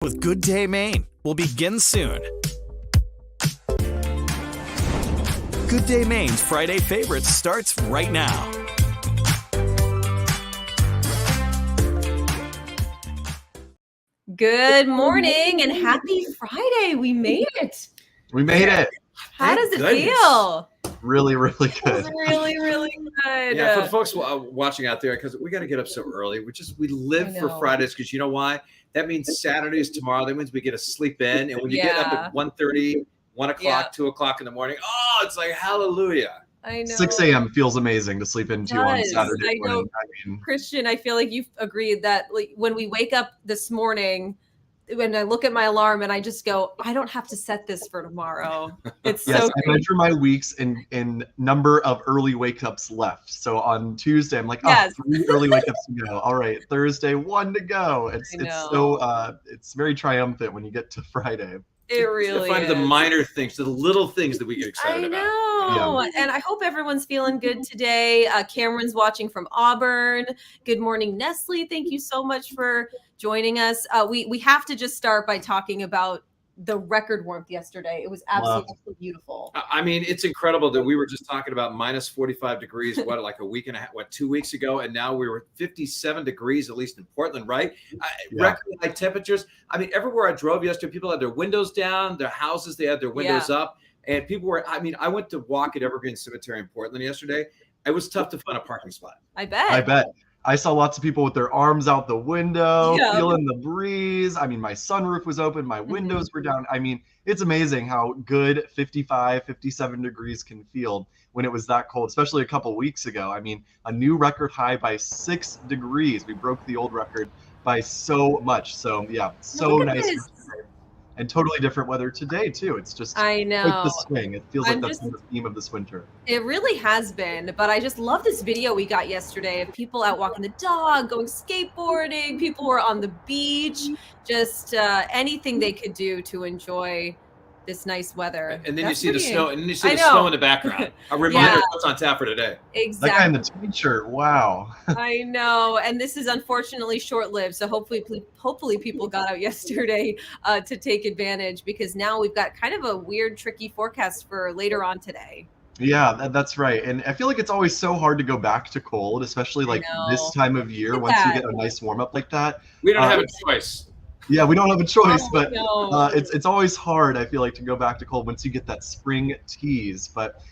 with Good Day Maine will begin soon. Good Day Maine's Friday Favorites starts right now. Good morning and happy Friday. We made it. We made it. How does it feel? Really, really It good. was really, really good. Yeah, for the folks watching out there, because we got to get up so early. We live for Fridays because you know why? That means Saturday's tomorrow. That means we get to sleep in. And when you get up at 1:30, 1 o'clock, 2 o'clock in the morning, oh, it's like hallelujah. I know. 6 a.m. feels amazing to sleep into on Saturday morning. Christian, I feel like you've agreed that when we wake up this morning, when I look at my alarm and I just go, I don't have to set this for tomorrow. It's yes, so I measure my weeks in number of early wake ups left. So on Tuesday, I'm like, 3 early wake ups to go. All right, Thursday, 1 to go. It's very triumphant when you get to Friday. It really find the minor things, the little things that we get excited about. I know. Yeah. And I hope everyone's feeling good today. Cameron's watching from Auburn. Good morning, Nestle. Thank you so much for joining us. We have to just start by talking about the record warmth yesterday. It was absolutely beautiful. I mean, it's incredible that we were just talking about minus 45 degrees, like a week and a half, 2 weeks ago, and now we were 57 degrees, at least in Portland, right? Record high temperatures. I mean, everywhere I drove yesterday, people had their windows down, their houses, they had their windows up, and people were, I went to walk at Evergreen Cemetery in Portland yesterday. It was tough to find a parking spot. I bet. I saw lots of people with their arms out the window, feeling the breeze. I mean, my sunroof was open, my windows were down. I mean, it's amazing how good 55, 57 degrees can feel when it was that cold, especially a couple weeks ago. I mean, a new record high by 6 degrees. We broke the old record by so much. So, yeah, so nice. And totally different weather today, too. It's just I know. Like the swing. It feels like that's the theme of this winter. It really has been. But I just love this video we got yesterday of people out walking the dog, going skateboarding. People were on the beach, just anything they could do to enjoy this nice weather. And then you see the snow, and then you see the snow in the background. A reminder of what's on tap for today. Exactly. That guy in the tweed shirt, wow. I know, and this is unfortunately short-lived. So hopefully people got out yesterday to take advantage, because now we've got kind of a weird, tricky forecast for later on today. Yeah, that's right. And I feel like it's always so hard to go back to cold, especially like this time of year once you get a nice warm up like that. We don't have a choice. Yeah, we don't have a choice, but it's always hard, I feel like, to go back to cold once you get that spring tease. But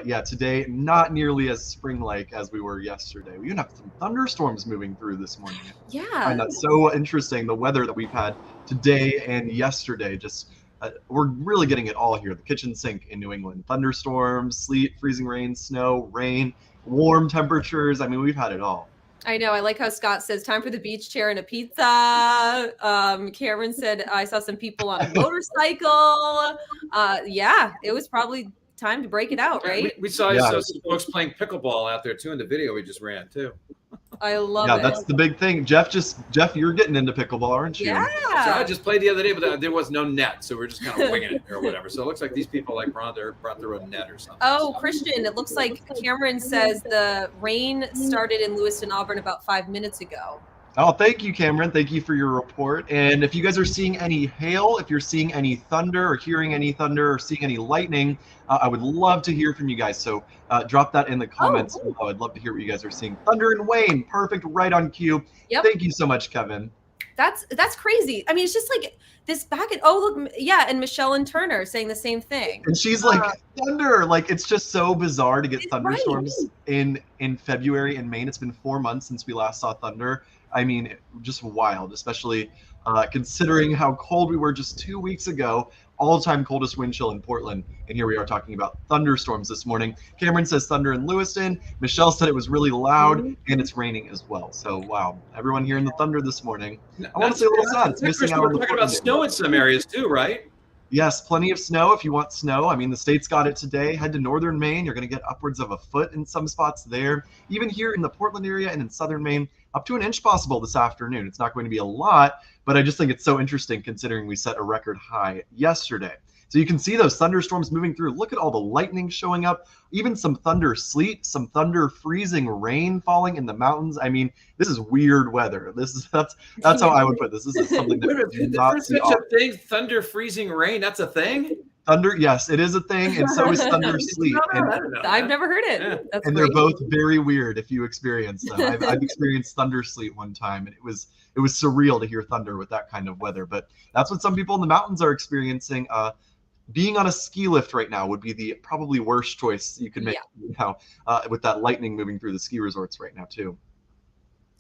yeah, today, not nearly as spring-like as we were yesterday. We even have some thunderstorms moving through this morning. Yeah. I find that so interesting, the weather that we've had today and yesterday. Just we're really getting it all here. The kitchen sink in New England. Thunderstorms, sleet, freezing rain, snow, rain, warm temperatures. I mean, we've had it all. I know. I like how Scott says, time for the beach chair and a pizza. Cameron said, I saw some people on a motorcycle. Yeah, it was probably time to break it out, right? We saw some folks playing pickleball out there, too, in the video we just ran, too. I love it. Yeah, that's the big thing. Jeff, you're getting into pickleball, aren't you? Yeah. So I just played the other day, but there was no net, so we're just kind of winging it or whatever. So it looks like these people brought their own net or something. Oh, Christian, it looks like Cameron says the rain started in Lewiston, Auburn about 5 minutes ago. Oh, thank you, Cameron. Thank you for your report. And if you guys are seeing any hail, if you're seeing any thunder or hearing any thunder or seeing any lightning, I would love to hear from you guys. So drop that in the comments below. I'd love to hear what you guys are seeing. Thunder and Wayne, perfect, right on cue. Yep. Thank you so much, Kevin. That's crazy. I mean, it's just like this back at, look, yeah, and Michelle and Turner saying the same thing. And she's like, thunder. Like, it's just so bizarre to get thunderstorms in February in Maine. It's been 4 months since we last saw thunder. I mean, just wild, especially considering how cold we were just 2 weeks ago, all-time coldest wind chill in Portland. And here we are talking about thunderstorms this morning. Cameron says thunder in Lewiston. Michelle said it was really loud, and it's raining as well. So, wow, everyone hearing the thunder this morning. I want to say a little sad. It's missing out on the talking about snow in some areas too, right? Yes, plenty of snow if you want snow. I mean, the state's got it today. Head to northern Maine. You're going to get upwards of a foot in some spots there. Even here in the Portland area and in southern Maine, up to an inch possible this afternoon. It's not going to be a lot, but I just think it's so interesting considering we set a record high yesterday. So you can see those thunderstorms moving through. Look at all the lightning showing up, even some thunder sleet, some thunder freezing rain falling in the mountains. I mean, this is weird weather. That's how I would put this. This is something that we do not see There's such often. a thing, thunder freezing rain. That's a thing. Thunder, yes, it is a thing, and so is thunder sleet. And, I've never heard it. Yeah. That's and great. they're both very weird if you experience them. I've experienced thunder sleet one time, and it was surreal to hear thunder with that kind of weather. But that's what some people in the mountains are experiencing. Being on a ski lift right now would be the probably worst choice you could make now, with that lightning moving through the ski resorts right now too.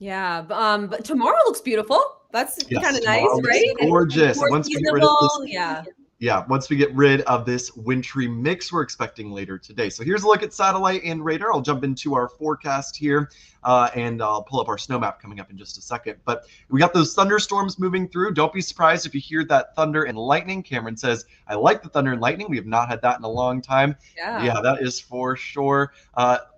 Yeah, but tomorrow looks beautiful. That's kind of nice, tomorrow looks right? gorgeous. More Once we get rid of this, seasonable, once we get rid of this wintry mix we're expecting later today. So here's a look at satellite and radar. I'll jump into our forecast here, and I'll pull up our snow map coming up in just a second. But we got those thunderstorms moving through. Don't be surprised if you hear that thunder and lightning. Cameron says, I like the thunder and lightning. We have not had that in a long time. Yeah, that is for sure.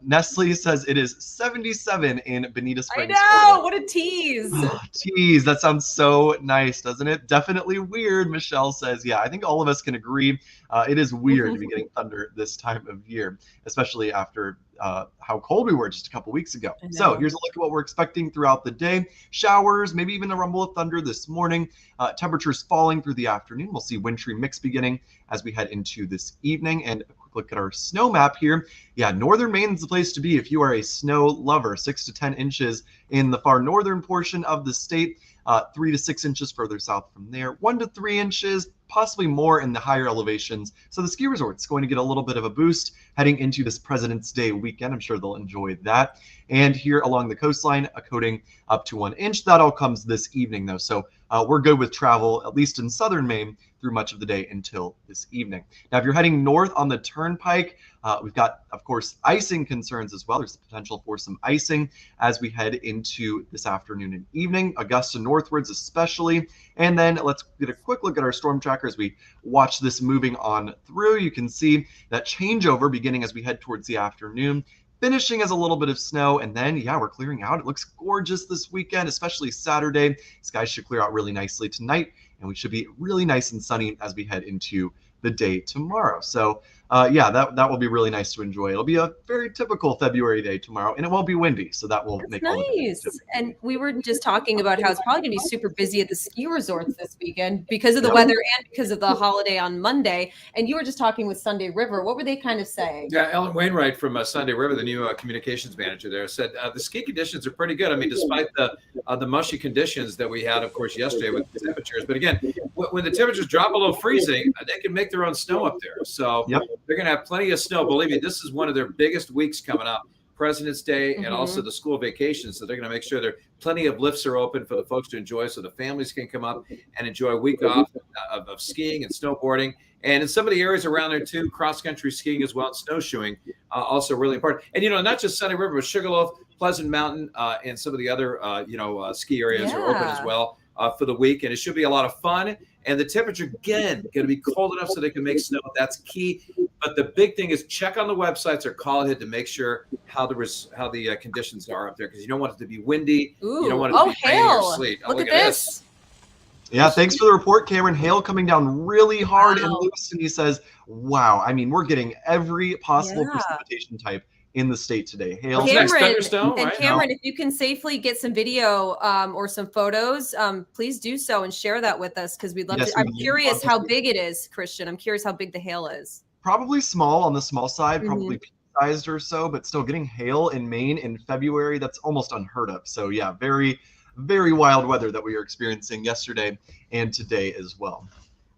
Nestle says it is 77 in Bonita Springs. I know, what a tease. Tease, that sounds so nice, doesn't it? Definitely weird, Michelle says. Yeah, I think all of us can agree. It is weird to be getting thunder this time of year, especially after how cold we were just a couple weeks ago. So here's a look at what we're expecting throughout the day. Showers, maybe even a rumble of thunder this morning. Temperatures falling through the afternoon. We'll see wintry mix beginning as we head into this evening. And a quick look at our snow map here. Yeah, northern Maine is the place to be if you are a snow lover. 6 to 10 inches in the far northern portion of the state. 3 to 6 inches further south from there. 1 to 3 inches, possibly more in the higher elevations. So the ski resort's going to get a little bit of a boost heading into this President's Day weekend. I'm sure they'll enjoy that. And here along the coastline, a coating up to 1 inch. That all comes this evening, though. So we're good with travel, at least in southern Maine, through much of the day until this evening. Now, if you're heading north on the turnpike, we've got, of course, icing concerns as well. There's the potential for some icing as we head into this afternoon and evening, Augusta northwards especially. And then let's get a quick look at our storm tracker as we watch this moving on through. You can see that changeover beginning as we head towards the afternoon, finishing as a little bit of snow, and then, we're clearing out. It looks gorgeous this weekend, especially Saturday. Skies should clear out really nicely tonight, and we should be really nice and sunny as we head into the day tomorrow. So that will be really nice to enjoy. It'll be a very typical February day tomorrow, and it won't be windy, so that will make all the difference. And we were just talking about how it's probably going to be super busy at the ski resorts this weekend because of the weather and because of the holiday on Monday. And you were just talking with Sunday River. What were they kind of saying? Yeah, Ellen Wainwright from Sunday River, the new communications manager there, said the ski conditions are pretty good. I mean, despite the mushy conditions that we had, of course, yesterday with the temperatures. But again, when the temperatures drop below freezing, they can make their own snow up there. So they're going to have plenty of snow. Believe me, this is one of their biggest weeks coming up. President's Day and also the school vacation. So they're going to make sure there plenty of lifts are open for the folks to enjoy so the families can come up and enjoy a week off of skiing and snowboarding. And in some of the areas around there too, cross-country skiing as well, and snowshoeing, also really important. And, not just Sunday River, but Sugarloaf, Pleasant Mountain, and some of the other, ski areas are open as well for the week. And it should be a lot of fun. And the temperature, again, going to be cold enough so they can make snow. That's key. But the big thing is check on the websites or call ahead to make sure how the conditions are up there, because you don't want it to be windy. You don't want it to be rainy or sleet. Look at this. Yeah, thanks for the report, Cameron. Hail coming down really hard in Lewiston. He says, wow, I mean, we're getting every possible precipitation type in the state today. Hail. Cameron, if you can safely get some video or some photos, please do so and share that with us, because we'd love to. I'm curious how big it is, Christian. I'm curious how big the hail is. Probably small, on the small side, probably pea-sized or so, but still getting hail in Maine in February, that's almost unheard of. So yeah, very, very wild weather that we are experiencing yesterday and today as well.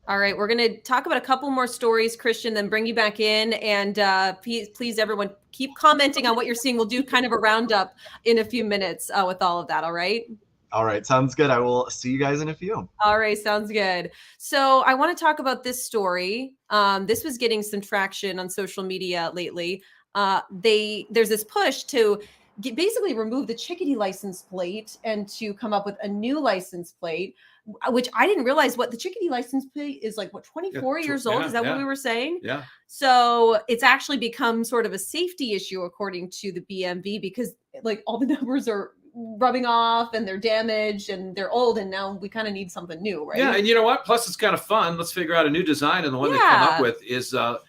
All right, we're going to talk about a couple more stories, Christian, then bring you back in. And please, everyone, keep commenting on what you're seeing. We'll do kind of a roundup in a few minutes with all of that, all right? All right, sounds good. I will see you guys in a few. All right, sounds good. So I want to talk about this story. This was getting some traction on social media lately. There's this push to basically remove the chickadee license plate and to come up with a new license plate, which I didn't realize what the chickadee license plate is, like, 24 years old. Is that what we were saying? Yeah. So it's actually become sort of a safety issue, according to the BMV, because like all the numbers are rubbing off and they're damaged and they're old, and now we kind of need something new, right? Yeah, and you know what? Plus, it's kind of fun. Let's figure out a new design, and the one they come up with is a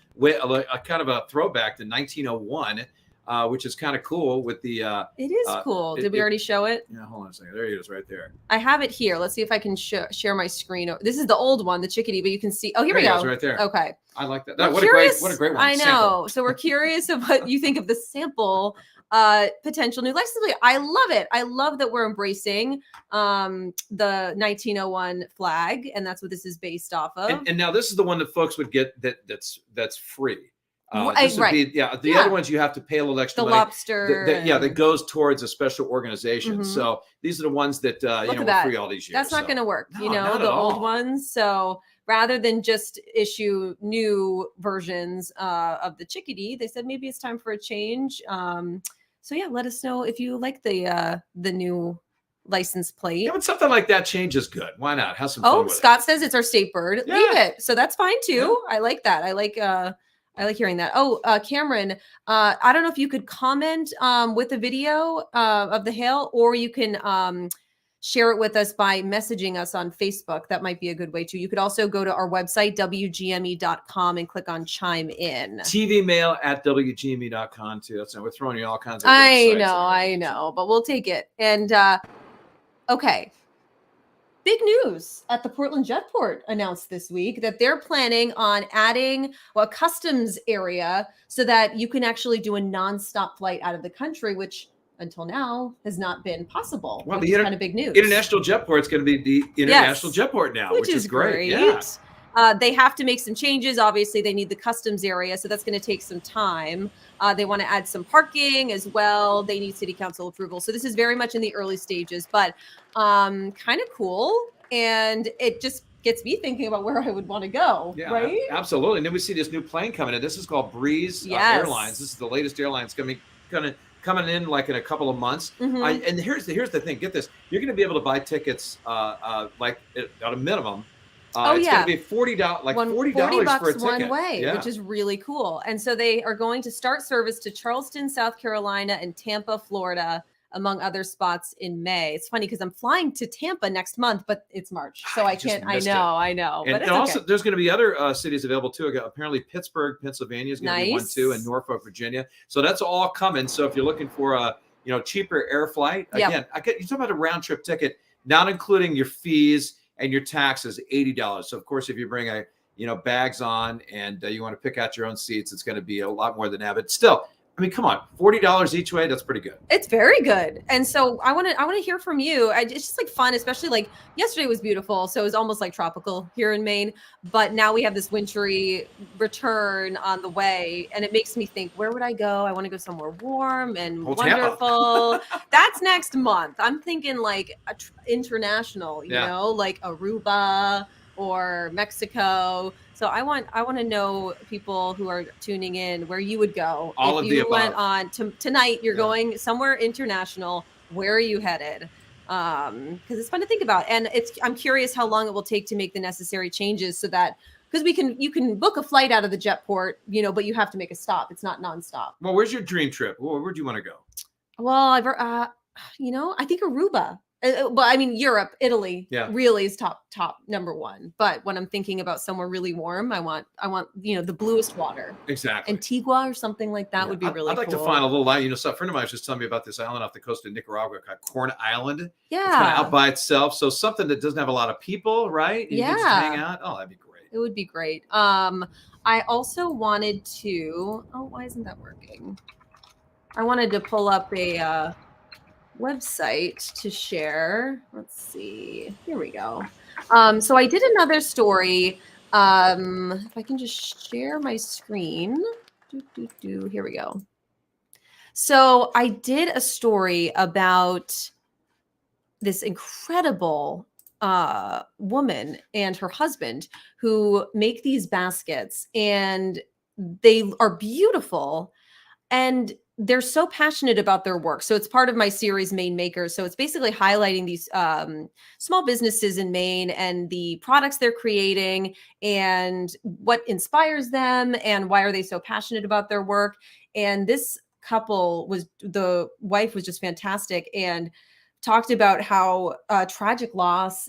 kind of a throwback to 1901, which is kind of cool. With the it is cool. Did we already show it? Yeah, hold on a second. There it is, right there. I have it here. Let's see if I can share my screen. This is the old one, the chickadee, but you can see. Oh, here we go. Right there. Okay. I like that. What a great one. I know. Sample. So we're curious of what you think of the sample potential new license plate. I love it. I love that we're embracing the 1901 flag, and that's what this is based off of. And now this is the one that folks would get that's free. This would be, the other ones you have to pay a little extra the money. Lobster. That goes towards a special organization. So these are the ones that were free all these years. That's not going to work. No, the old ones. So rather than just issue new versions of the chickadee, they said maybe it's time for a change. So yeah, let us know if you like the new license plate. Yeah, but something like that change is good. Why not? Have some fun with Scott says it's our state bird. Yeah. Leave it. So that's fine too. Yeah. I like that. I like hearing that. Oh, Cameron, I don't know if you could comment with the video of the hail, or you can share it with us by messaging us on Facebook. That might be a good way too. You could also go to our website, wgme.com, and click on chime in. TV mail at wgme.com too. We're throwing you all kinds of I know, but we'll take it. And okay. Big news at the Portland Jetport announced this week that they're planning on adding a customs area so that you can actually do a nonstop flight out of the country, which until now has not been possible. Well, which is kind of big news. International Jetport is going to be the International Jetport now, which is great. Yeah. They have to make some changes. Obviously, they need the customs area, so that's going to take some time. They want to add some parking as well. They need city council approval. So this is very much in the early stages, but kind of cool. And it just gets me thinking about where I would want to go, right? Absolutely. And then we see this new plane coming in. This is called Breeze Airlines. This is the latest airline. It's coming in like in a couple of months. And here's the thing. Get this. You're going to be able to buy tickets like at a minimum. It's going to be $40, like $40 for a ticket. One way, which is really cool. And so they are going to start service to Charleston, South Carolina, and Tampa, Florida, among other spots in May. It's funny because I'm flying to Tampa next month, but it's March, so I can't. I know. And, but also, there's going to be other cities available too. Apparently, Pittsburgh, Pennsylvania is going to be one too, and Norfolk, Virginia. So that's all coming. So if you're looking for a cheaper air flight, again, you talk about a round trip ticket, not including your fees and your taxes, $80. So of course, if you bring bags on and you want to pick out your own seats, it's going to be a lot more than that. But still, I mean, come on, $40 each way. That's pretty good. It's very good. And so I want to hear from you. It's just like fun, especially like yesterday was beautiful. So it was almost like tropical here in Maine, but now we have this wintry return on the way. And it makes me think, where would I go? I want to go somewhere warm and wonderful. That's next month. I'm thinking like international, you know, like Aruba or Mexico. So I want to know, people who are tuning in, where you would go. All of the above. Went on tonight, you're going somewhere international. Where are you headed? Because it's fun to think about, and I'm curious how long it will take to make the necessary changes so that, because you can book a flight out of the Jetport, but you have to make a stop. It's not nonstop. Well, where's your dream trip? Where do you want to go? Well, I think Aruba. But I mean, Europe, Italy, really is top number one. But when I'm thinking about somewhere really warm, I want the bluest water. Exactly. Antigua or something like that would be really cool. I'd like to find a little island. So a friend of mine was just telling me about this island off the coast of Nicaragua called Corn Island. Yeah. It's kind of out by itself. So something that doesn't have a lot of people, right? And you can just hang out. Oh, that'd be great. It would be great. I also wanted to. Oh, why isn't that working? I wanted to pull up a website to share. Let's see. Here we go. So I did another story. If I can just share my screen. Here we go. So I did a story about this incredible woman and her husband who make these baskets, and they are beautiful, and they're so passionate about their work. So it's part of my series, Maine Makers. So it's basically highlighting these small businesses in Maine and the products they're creating and what inspires them and why are they so passionate about their work. And this couple the wife was just fantastic. And talked about how tragic loss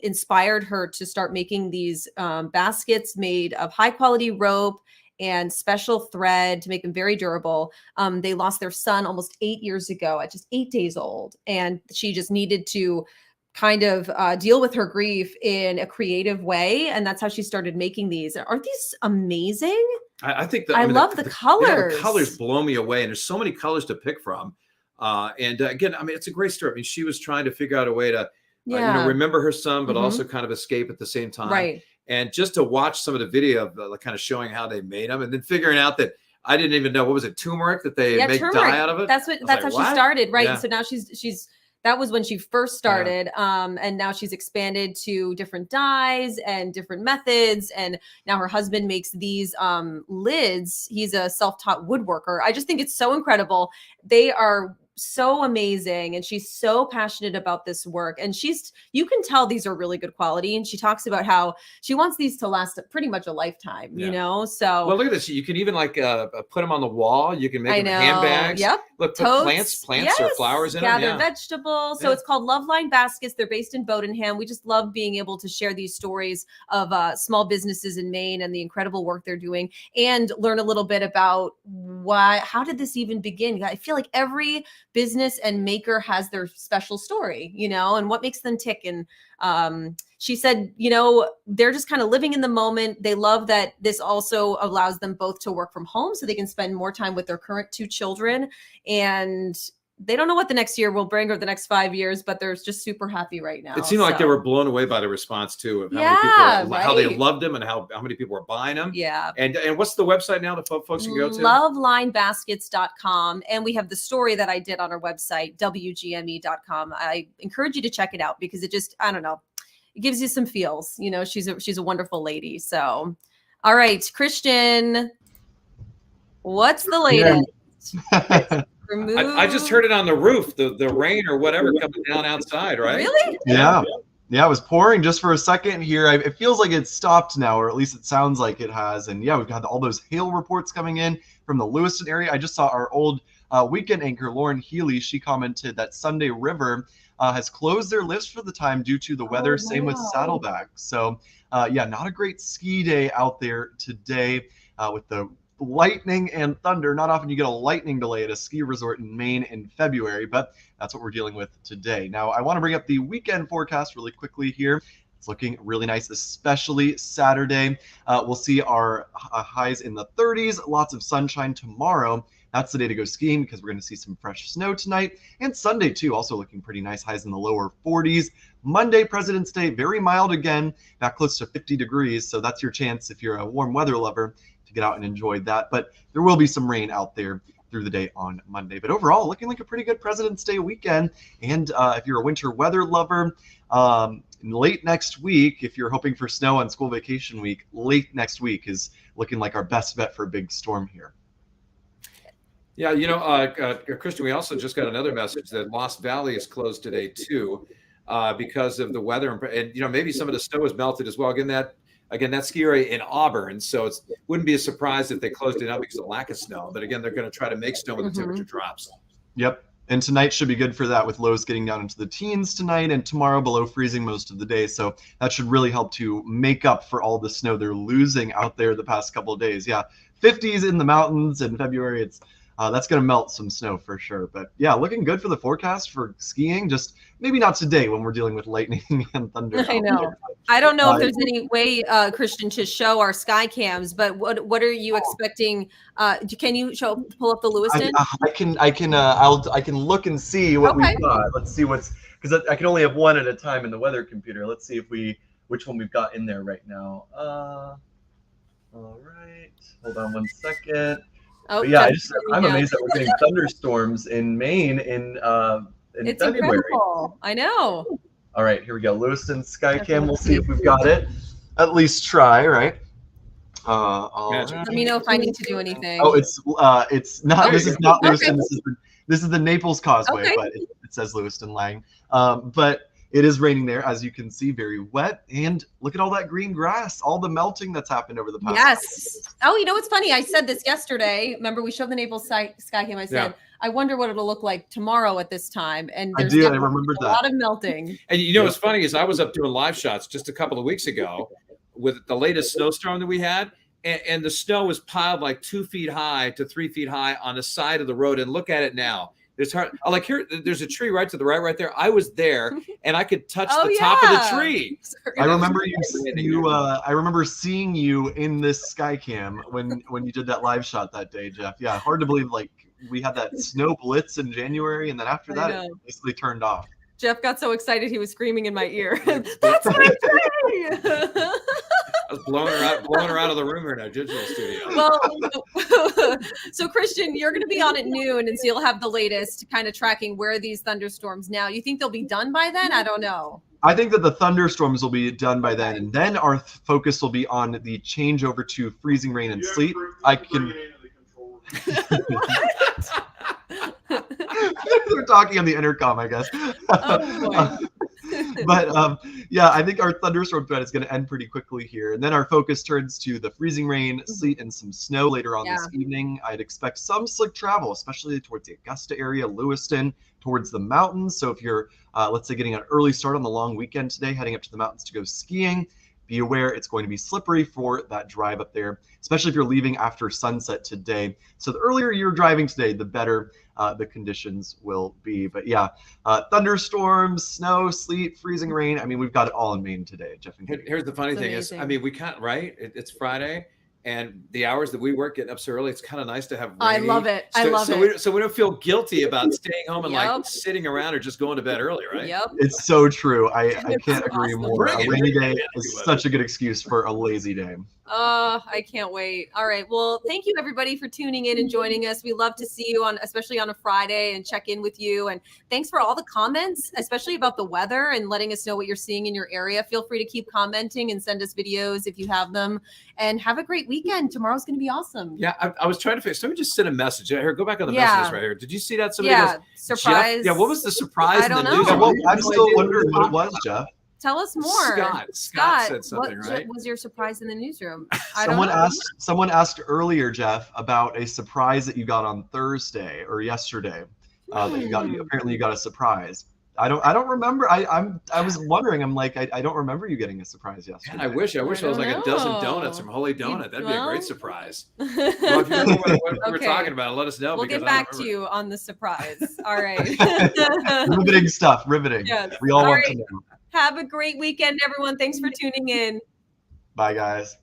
inspired her to start making these baskets made of high quality rope and special thread to make them very durable. They lost their son almost 8 years ago at just 8 days old. And she just needed to kind of deal with her grief in a creative way. And that's how she started making these. Aren't these amazing? I think that I love the colors. Yeah, the colors blow me away. And there's so many colors to pick from. Again, I mean, it's a great story. I mean, she was trying to figure out a way to, remember her son, but also kind of escape at the same time. Right. And just to watch some of the video of kind of showing how they made them, and then figuring out that I didn't even know, what was it, turmeric that they make turmeric. dye out of it? That's how she started, right? Yeah. So now she's that was when she first started, and now she's expanded to different dyes and different methods, and now her husband makes these lids. He's a self-taught woodworker. I just think it's so incredible. They are so amazing, and she's so passionate about this work, and you can tell these are really good quality. And she talks about how she wants these to last pretty much a lifetime, you know. So well, look at this. You can even put them on the wall. You can make them handbags. Yep. Look, put plants or flowers in them. Gather vegetables. So it's called Loveline Baskets. They're based in Bowdoinham. We just love being able to share these stories of small businesses in Maine and the incredible work they're doing, and learn a little bit about how did this even begin? I feel like every business and maker has their special story, and what makes them tick. And she said, they're just kind of living in the moment. They love that this also allows them both to work from home so they can spend more time with their current 2 children. And they don't know what the next year will bring or the next 5 years, but they're just super happy right now. It seemed like they were blown away by the response too, of how many people, how they loved them, and how many people were buying them. Yeah. And what's the website now that folks can go to? Lovelinebaskets.com. And we have the story that I did on our website, WGME.com. I encourage you to check it out, because it just, I don't know, it gives you some feels. She's a wonderful lady. So, all right, Christian, what's the latest? Yeah. I just heard it on the roof, the rain or whatever coming down outside, right? Really? Yeah. Yeah, it was pouring just for a second here. It feels like it's stopped now, or at least it sounds like it has. And yeah, we've got all those hail reports coming in from the Lewiston area. I just saw our old weekend anchor, Lauren Healy. She commented that Sunday River has closed their lifts for the time due to the weather. Same with Saddleback. So yeah, not a great ski day out there today with the lightning and thunder. Not often you get a lightning delay at a ski resort in Maine in February, but that's what we're dealing with today. Now, I want to bring up the weekend forecast really quickly here. It's looking really nice, especially Saturday. We'll see our highs in the 30s, lots of sunshine tomorrow. That's the day to go skiing, because we're going to see some fresh snow tonight. And Sunday, too, also looking pretty nice, highs in the lower 40s. Monday, President's Day, very mild again, back close to 50 degrees. So that's your chance, if you're a warm weather lover, to get out and enjoy that. But there will be some rain out there through the day on Monday. But overall, looking like a pretty good President's Day weekend. And if you're a winter weather lover, late next week, if you're hoping for snow on school vacation week, late next week is looking like our best bet for a big storm here. Yeah, Christian, we also just got another message that Lost Valley is closed today too, because of the weather, and maybe some of the snow is melted as well. Again, that ski area in Auburn, so it wouldn't be a surprise if they closed it out because of lack of snow. But again, they're going to try to make snow when the temperature drops. Yep. And tonight should be good for that, with lows getting down into the teens tonight, and tomorrow below freezing most of the day. So that should really help to make up for all the snow they're losing out there the past couple of days. Yeah, 50s in the mountains in February. It's that's going to melt some snow for sure. But yeah, looking good for the forecast for skiing. Just maybe not today when we're dealing with lightning and thunder. I know. I don't know if there's any way, Christian, to show our sky cams, but what are you expecting? Can you pull up the Lewiston? I can look and see what we've got. Let's see because I can only have one at a time in the weather computer. Let's see which one we've got in there right now. All right, hold on 1 second. Oh, but yeah, I'm amazed that we're getting thunderstorms in Maine in it's February. Incredible. I know. All right, here we go. Lewiston Skycam. We'll see if we've got it. At least try, right? Let me know if I need to do anything. Oh, it's not. This is not Lewiston. Okay. This is the Naples Causeway, but it says Lewiston Lang. But It is raining there, as you can see, very wet. And look at all that green grass, all the melting that's happened over the past. Yes. Oh, you know what's funny? I said this yesterday. Remember, we showed the Naples sky cam. I said, I wonder what it'll look like tomorrow at this time. And there's I remember a lot of melting. And you know what's funny is I was up doing live shots just a couple of weeks ago with the latest snowstorm that we had. And the snow was piled like 2 feet high to 3 feet high on the side of the road. And look at it now. There's like here, there's a tree right to the right there. I was there, and I could touch the top of the tree. I remember I remember seeing you in this sky cam when you did that live shot that day, Jeff. Yeah, hard to believe. Like we had that snow blitz in January, and then after that, it basically turned off. Jeff got so excited he was screaming in my ear. That's my tree. I was blowing her out of the room here in our digital studio. Well, so Christian, you're going to be on at noon, and so you'll have the latest kind of tracking where these thunderstorms now. You think they'll be done by then? I don't know. I think that the thunderstorms will be done by then, and then our focus will be on the changeover to freezing rain and sleet. I can. They're talking on the intercom, I guess. Oh, But yeah, I think our thunderstorm threat is going to end pretty quickly here. And then our focus turns to the freezing rain, sleet, and some snow later on this evening. I'd expect some slick travel, especially towards the Augusta area, Lewiston, towards the mountains. So if you're, let's say, getting an early start on the long weekend today, heading up to the mountains to go skiing, be aware it's going to be slippery for that drive up there, especially if you're leaving after sunset today. So the earlier you're driving today, the better the conditions will be. But yeah, thunderstorms, snow, sleet, freezing rain. I mean, we've got it all in Maine today, Jeff and Katie. Here's the funny thing is, I mean, we can't, right? It's Friday. And the hours that we work getting up so early, it's kind of nice to have rainy. I love it. I love it. So we don't feel guilty about staying home and like sitting around or just going to bed early, right? Yep. It's so true. I can't agree more. A rainy day is such a good excuse for a lazy day. I can't wait. All right. Well, thank you everybody for tuning in and joining us. We love to see you especially on a Friday, and check in with you. And thanks for all the comments, especially about the weather and letting us know what you're seeing in your area. Feel free to keep commenting and send us videos if you have them. And have a great weekend. Tomorrow's going to be awesome. Yeah, I was trying to figure. Somebody just sent a message. Here, go back on the messages right here. Did you see that? Somebody goes, surprise. Jeff, what was the surprise in the news? Well, I'm still wondering what it was, Jeff. Tell us more. Scott said something, what was your surprise in the newsroom? Someone asked earlier, Jeff, about a surprise that you got on Thursday or yesterday. That you got. Apparently, you got a surprise. I don't remember. I was wondering. I'm like, I don't remember you getting a surprise yesterday. Man, I wish I was like a dozen donuts from Holy Donut. That'd be a great surprise. Well, if you know what we're talking about, let us know. We'll get back to you on the surprise. All right. Riveting stuff. Riveting. Yes. We all want to know. Have a great weekend, everyone. Thanks for tuning in. Bye, guys.